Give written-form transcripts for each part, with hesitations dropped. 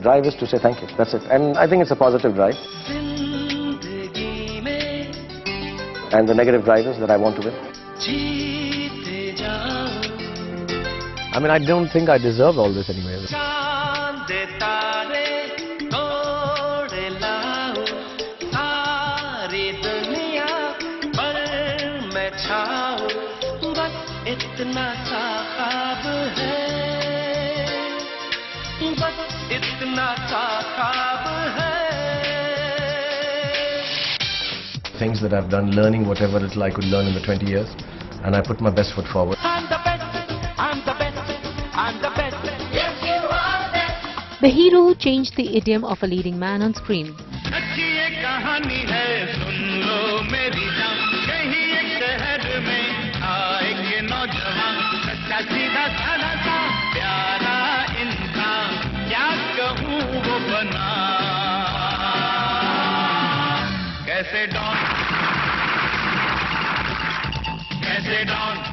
drive is to say thank you. That's it. And I think it's a positive drive. And the negative drive is that I want to win. I mean, I don't think I deserve all this anyway. Things that I've done, learning whatever little I could learn in the 20 years, and I put my best foot forward. I'm the best, I'm the best, I'm the best. Yes, you are best. The hero who changed the idiom of a leading man on screen.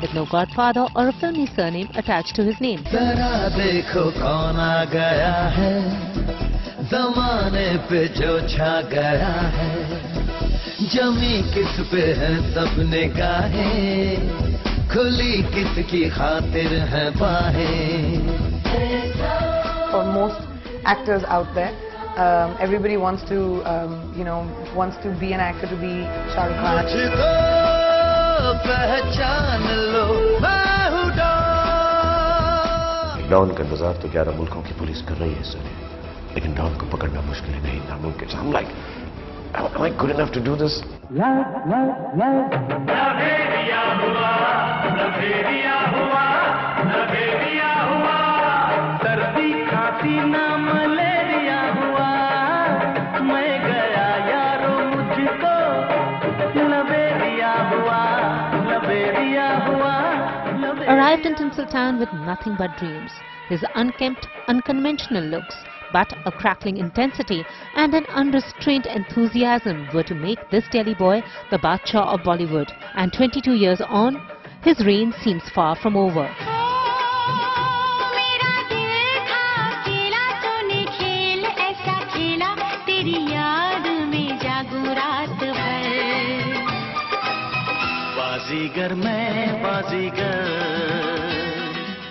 With no godfather or a filmy surname attached to his name. Zara dekho kaun aa gaya hai, zamane pe jo chha gaya hai, jami kis pe hai sab nigahein, khuli kiski khatir hai baahein. For most actors out there, everybody wants to, wants to be an actor, to be Shah Rukh Khan. Don का इंतजार तो 11 मुल्कों की police कर रही है sir, लेकिन don को पकड़ना मुश्किल नहीं, नामुमकिन. So I'm like, am I good enough to do this? Arrived in Tim Sultan with nothing but dreams. His unkempt, unconventional looks, but a crackling intensity and an unrestrained enthusiasm were to make this Delhi boy the Badshah of Bollywood. And 22 years on, his reign seems far from over.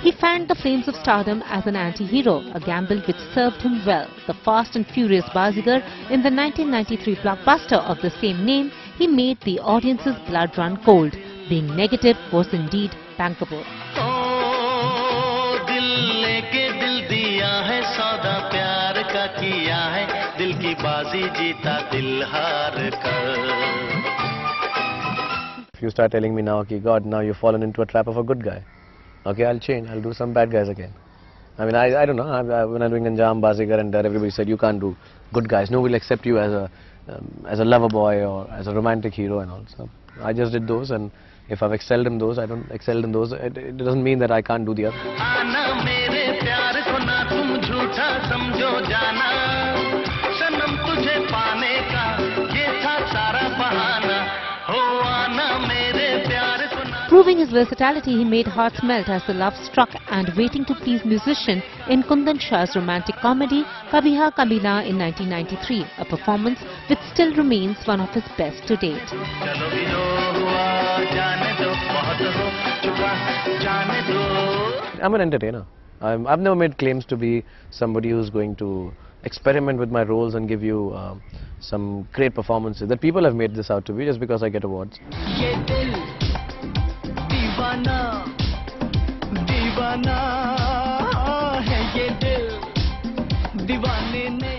He fanned the flames of stardom as an anti-hero, a gamble which served him well. The fast and furious Bazigar in the 1993 blockbuster of the same name, he made the audience's blood run cold. Being negative was indeed bankable. If you start telling me now, okay, God, now you've fallen into a trap of a good guy. Okay, I'll change. I'll do some bad guys again. I mean, I don't know. When I'm doing Anjam, Bazigar and that, everybody said you can't do good guys. No one will accept you as a lover boy or as a romantic hero and all. So I just did those, and if I've excelled in those, I don't excel in those. It doesn't mean that I can't do the other. Proving his versatility, he made hearts melt as the love struck and waiting to please musician in Kundan Shah's romantic comedy Kabhi Haan Kabhi Na in 1993, a performance which still remains one of his best to date. I'm an entertainer. I've never made claims to be somebody who's going to experiment with my roles and give you some great performances. That people have made this out to be just because I get awards.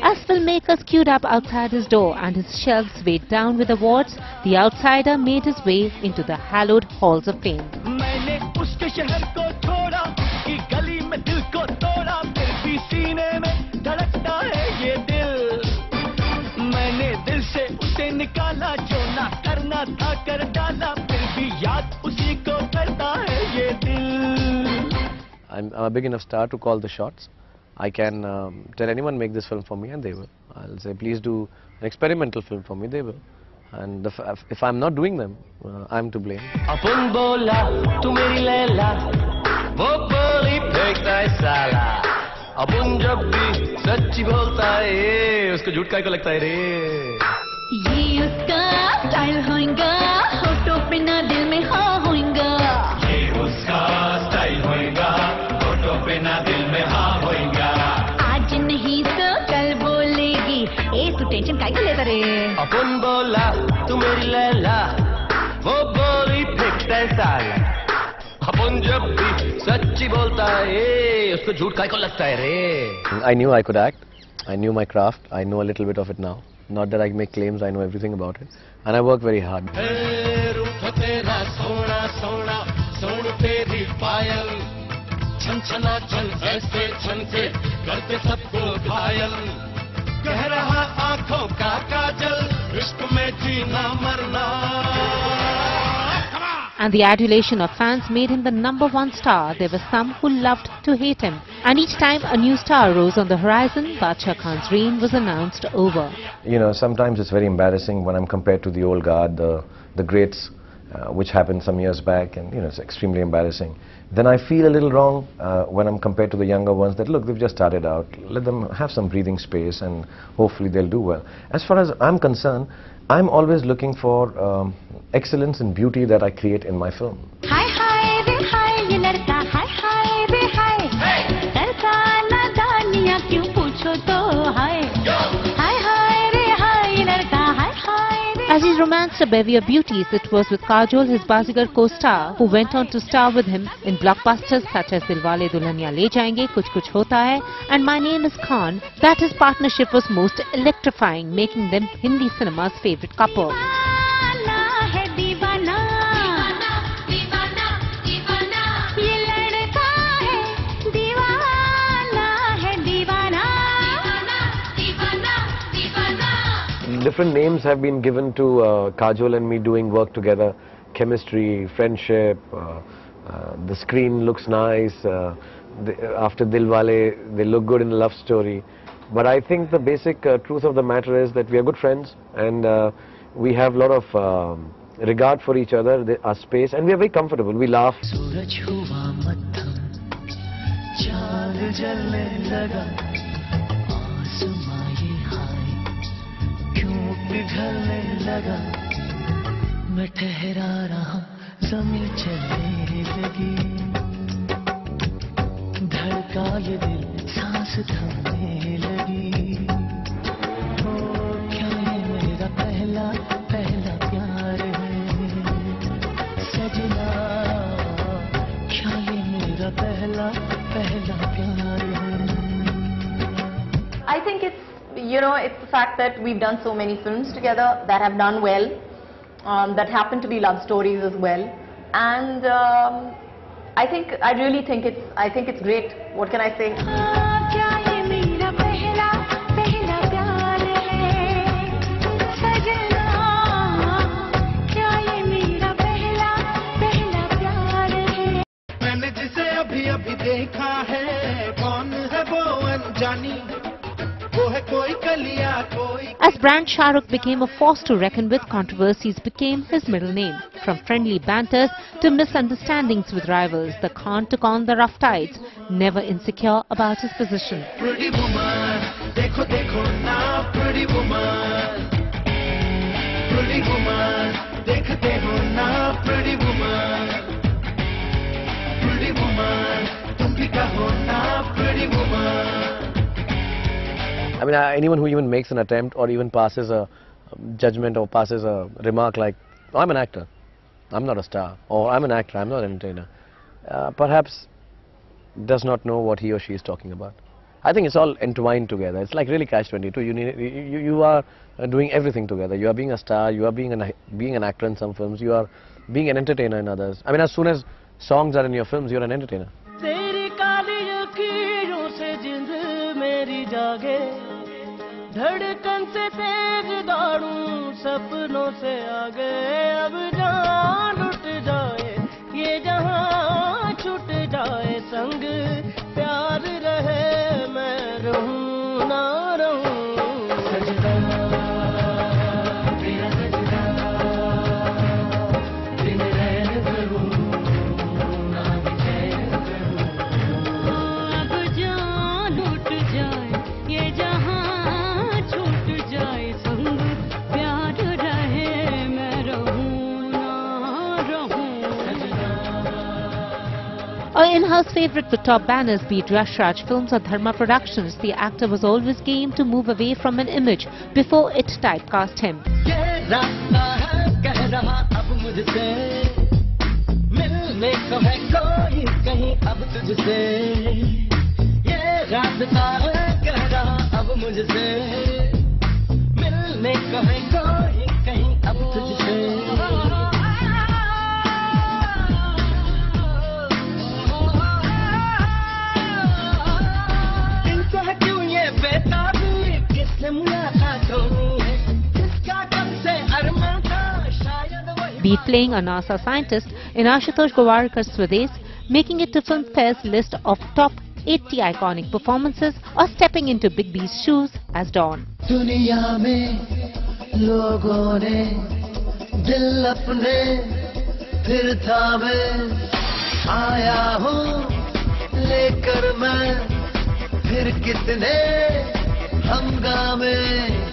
As filmmakers queued up outside his door and his shelves weighed down with awards, the outsider made his way into the hallowed halls of fame. I'm a big enough star to call the shots. I can tell anyone make this film for me and they will. I'll say please do an experimental film for me, they will. And if I'm not doing them, I'm to blame. अपन जब भी सच्ची बोलता है उसको झूठ काहे को लगता है रे। ये उसका स्टाइल होएगा, होठों पे ना दिल में हाँ होएगा। ये उसका स्टाइल होएगा, होठों पे ना दिल में हाँ होएगा। आज नहीं तो कल बोलेगी, ए तू टेंशन काहे को लेता रे। अपन बोला तू मेरी लैला, वो बोली फिक्स है साला। अपन जब भी सच्ची बोलता है उसको झूठ काहे को लगता है रे। I knew I could act. I knew my craft. I know a little bit of it now. Not that I make claims. I know everything about it, and I work very hard. रूप तेरा सोना सोना, सोन तेरी पायल, छन छना छन ऐसे छन के करते सबको घायल। कह रहा आंखों का काजल, इश्क में जीना मरना। And the adulation of fans made him the #1 star. There were some who loved to hate him. And each time a new star rose on the horizon, Badshah Khan's reign was announced over. You know, sometimes it's very embarrassing when I'm compared to the old guard, the greats, which happened some years back, and you know, it's extremely embarrassing. Then I feel a little wrong when I'm compared to the younger ones that, look, they've just started out. Let them have some breathing space and hopefully they'll do well. As far as I'm concerned, I'm always looking for excellence and beauty that I create in my film. हाय हाय रे हाय ये लड़का, हाय हाय रे हाय, डरता ना दानिया क्यों पूछो तो हाय। हाय हाय रे हाय ये लड़का, हाय हाय रे। As he romanced a bevy of beauties, it was with Kajol, his Bazigar co-star, who went on to star with him in blockbusters such as Dilwale Dulhaniya Le Jayenge, Kuch Kuch Hota Hai, and My Name is Khan, that his partnership was most electrifying, making them Hindi cinema's favorite couple. Different names have been given to Kajol and me doing work together. Chemistry, friendship, the screen looks nice. After Dilwale, they look good in a love story. But I think the basic truth of the matter is that we are good friends and we have a lot of regard for each other, our space, and we are very comfortable. We laugh. सूरज हुआ मत्थम, चांद जलने लगा, आसमां ये हाय क्यों पिघलने लगा। मैं ठहरा रहा, ज़मीं चलने लगी, धड़का ये दिल, सांस थमने लगी। ओ क्या ये मेरा पहला पहला प्यार है सजना, क्या ये मेरा पहला पहला प्यार है। I think it's, you know, it's the fact that we've done so many films together that have done well, that happen to be love stories as well, and I really think it's great. What can I say? क्या ये मेरा पहला पहला प्यार है सजना, क्या ये मेरा पहला पहला प्यार है। मैंने जिसे अभी अभी देखा है, कौन है वो अनजानी, वो है कोई कलिया कोई। As brand Shah Rukh became a force to reckon with, controversies became his middle name. From friendly banters to misunderstandings with rivals, the Khan took on the rough tides, never insecure about his position. Pretty woman, देखो देखो ना, pretty woman, pretty woman, देखते हो ना, pretty woman, pretty woman, तुम भी कहो ना, pretty woman. I mean, anyone who even makes an attempt or even passes a judgment or passes a remark like, oh, I'm an actor, I'm not a star, or I'm an actor, I'm not an entertainer, perhaps does not know what he or she is talking about. I think it's all entwined together. It's like really catch-22. You are doing everything together. You are being a star, you are being an actor in some films, you are being an entertainer in others. I mean, as soon as songs are in your films, you're an entertainer. तेरी काली लकीरों से जिंद मेरी जागे, धड़कन से तेज दौड़ूं सपनों से आगे। अब जान उठ जाए ये जहां छूट जाए संग, प्यार रहे मैं रहूं ना रहूं। सजना तेरा सजना, दिन रैन करूं ना बेचैन करूं। अब जानू in-house favorite with top banners, be it Yash Raj Films or Dharma Productions, the actor was always game to move away from an image before it typecast him. Be it playing a NASA scientist in Ashutosh Gowarkar's Swades, making it to Filmfare's list of top 80 iconic performances, or stepping into Big B's shoes as Don. दुनिया में लोगों ने दिल अपने फिर थामे, आया हूँ लेकर मैं फिर कितने हंगामे.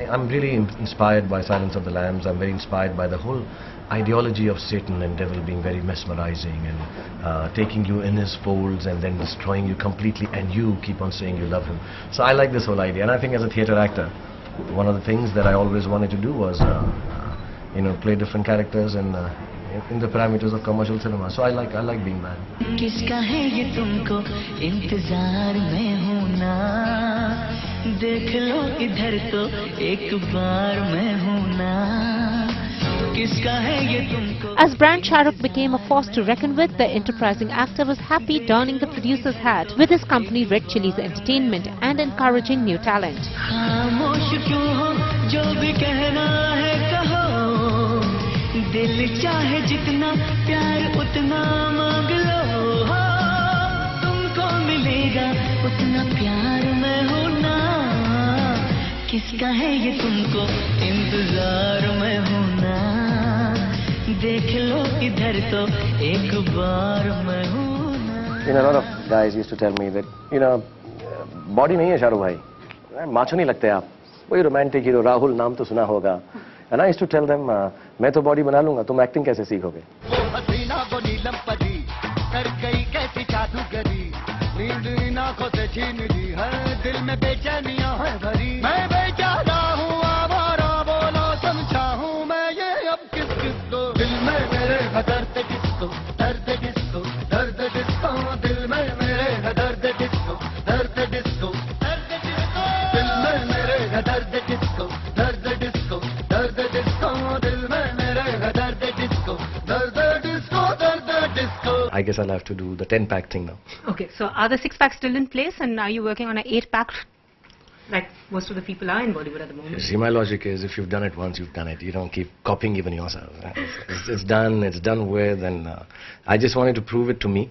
I'm really inspired by Silence of the Lambs. I'm very inspired by the whole ideology of Satan and devil being very mesmerizing and taking you in his folds and then destroying you completely, and you keep on saying you love him. So I like this whole idea, and I think as a theatre actor, one of the things that I always wanted to do was play different characters and in the parameters of commercial cinema. So I like being bad. किसका है ये तुमको इंतजार में हूँ ना, देख लो इधर तो एक बार मैं हूँ ना, किसका है ये तुमको. As brand Shah Rukh became a force to reckon with, the enterprising actor was happy donning the producer's hat with his company Red Chillies Entertainment and encouraging new talent. खामोश क्यों हो, जो भी कहना है कहो, दिल चाहे जितना प्यार उतना मांग लो, तुमको मिलेगा उतना प्यार मैं हूँ ना, किसका है ये तुमको इंतजार में हूँ ना, देख लो इधर तो एक बार मैं हूँ ना. A lot of guys used to tell me that, body नहीं है शाहरुख भाई, माचो नहीं लगते आप, वही रोमांटिक हीरो राहुल नाम तो सुना होगा. And I used to tell them, मैं तो बॉडी बना लूंगा, तुम एक्टिंग कैसे सीखोगे? वो हसीना वो नीलम परी कर गई कैसी जादूगरी, नींद इन आंखों से छीन ली है, दिल में बेचैनियां हैं भरी, मैं बेचारा हूँ आवारा, बोलो समझा हूँ मैं ये अब किस को, दिल में मेरे दर्द किसको, दर्द किसको, दर्द किसको, दिल में मेरे दर्द किसको, दर्द किसको, दर्द किसको, दिल में मेरे दर्द किसको, दर्द किसको, दर्द किसको, दिल में मेरे दर्द किसको, दर्द किसको, दर्द किसको. I guess I'll have to do the 10-pack thing now. Okay, so are the 6-packs still in place, and are you working on an 8-pack like most of the people are in Bollywood at the moment? See, my logic is if you've done it once, you've done it. You don't keep copying even yourself. It's done with, and I just wanted to prove it to me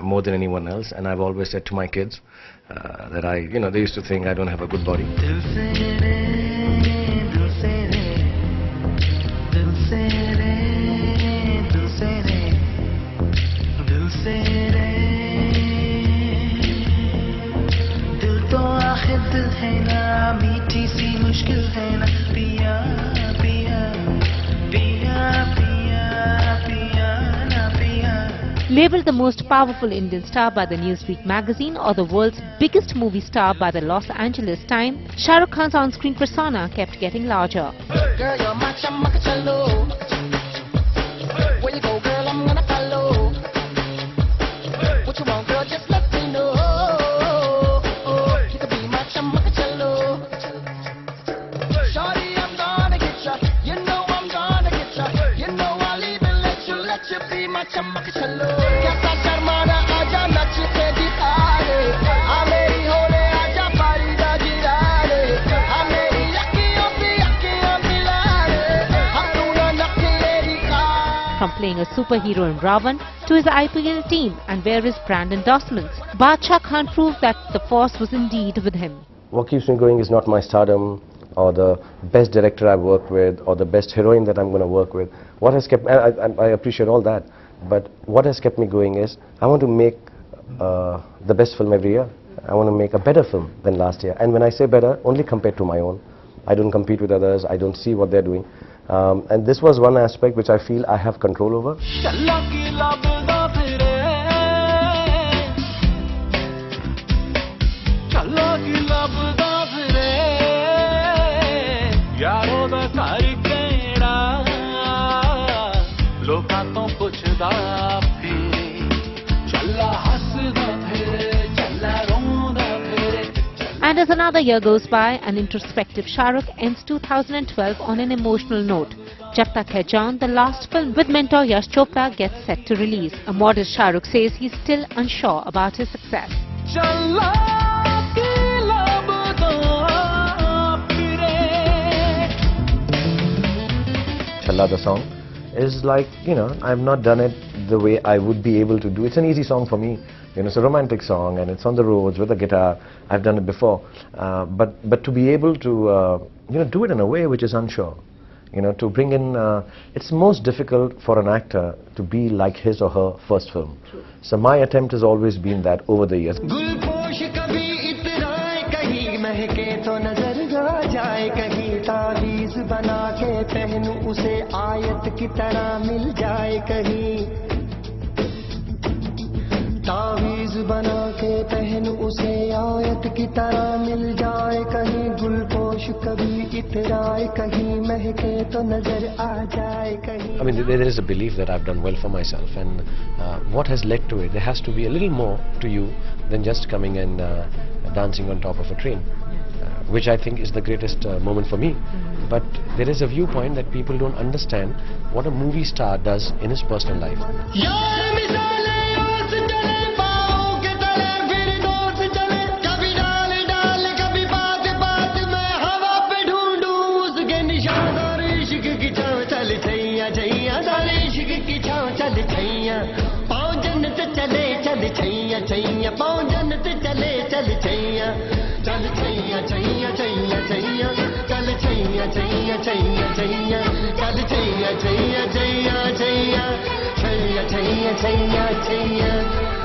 more than anyone else. And I've always said to my kids that they used to think I don't have a good body. Labelled the most powerful Indian star by the Newsweek magazine or the world's biggest movie star by the Los Angeles Times, Shah Rukh Khan's on-screen persona kept getting larger. Girl, you're my chamakachalo. Where you go, girl, I'm gonna follow. What you want, girl, just let me know. You could be my chamakachalo. Shawty, I'm gonna get ya. You know I'm gonna get ya. You know I'll even let you be my chamakachalo. Kaisa sharmana aaja nach ke dikhare. Aa meri hole aaja parida girare. Aa meri akhiyon se akhiyon milare. Apna nakhle dikhare. From playing a superhero in Ravan to his IPL team and various brand endorsements, Badshah Khan proved that the force was indeed with him. What keeps me going is not my stardom or the best director I've worked with or the best heroine that I'm going to work with. What has kept I appreciate all that, but what has kept me going is I want to make the best film every year. I want to make a better film than last year, and when I say better, only compared to my own. I don't compete with others, I don't see what they're doing. And this was one aspect which I feel I have control over. And as another year goes by, an introspective Shah Rukh ends 2012 on an emotional note. Jab Tak Hai Jaan, the last film with mentor Yash Chopra, gets set to release. A modest Shah Rukh says he's still unsure about his success. Challa, the song, is like, you know, I've not done it the way I would be able to do. It's an easy song for me. You know, it's a romantic song and it's on the roads with a guitar. I've done it before. But to be able to, you know, do it in a way which is unsure. You know, to bring in, it's most difficult for an actor to be like his or her first film. True. So my attempt has always been that over the years. तावीज़ बना के पहन उसे आयत की तरह मिल जाए कहीं गुलपोश कभी इतराए कहीं महके तो नजर आ जाए कहीं. I mean, there is a belief that I've done well for myself, and what has led to it, there has to be a little more to you than just coming and dancing on top of a train, which I think is the greatest moment for me. But there is a viewpoint that people don't understand what a movie star does in his personal life. Chaiya, chaiya, chaiya, chaiya, chaiya, chaiya, chaiya.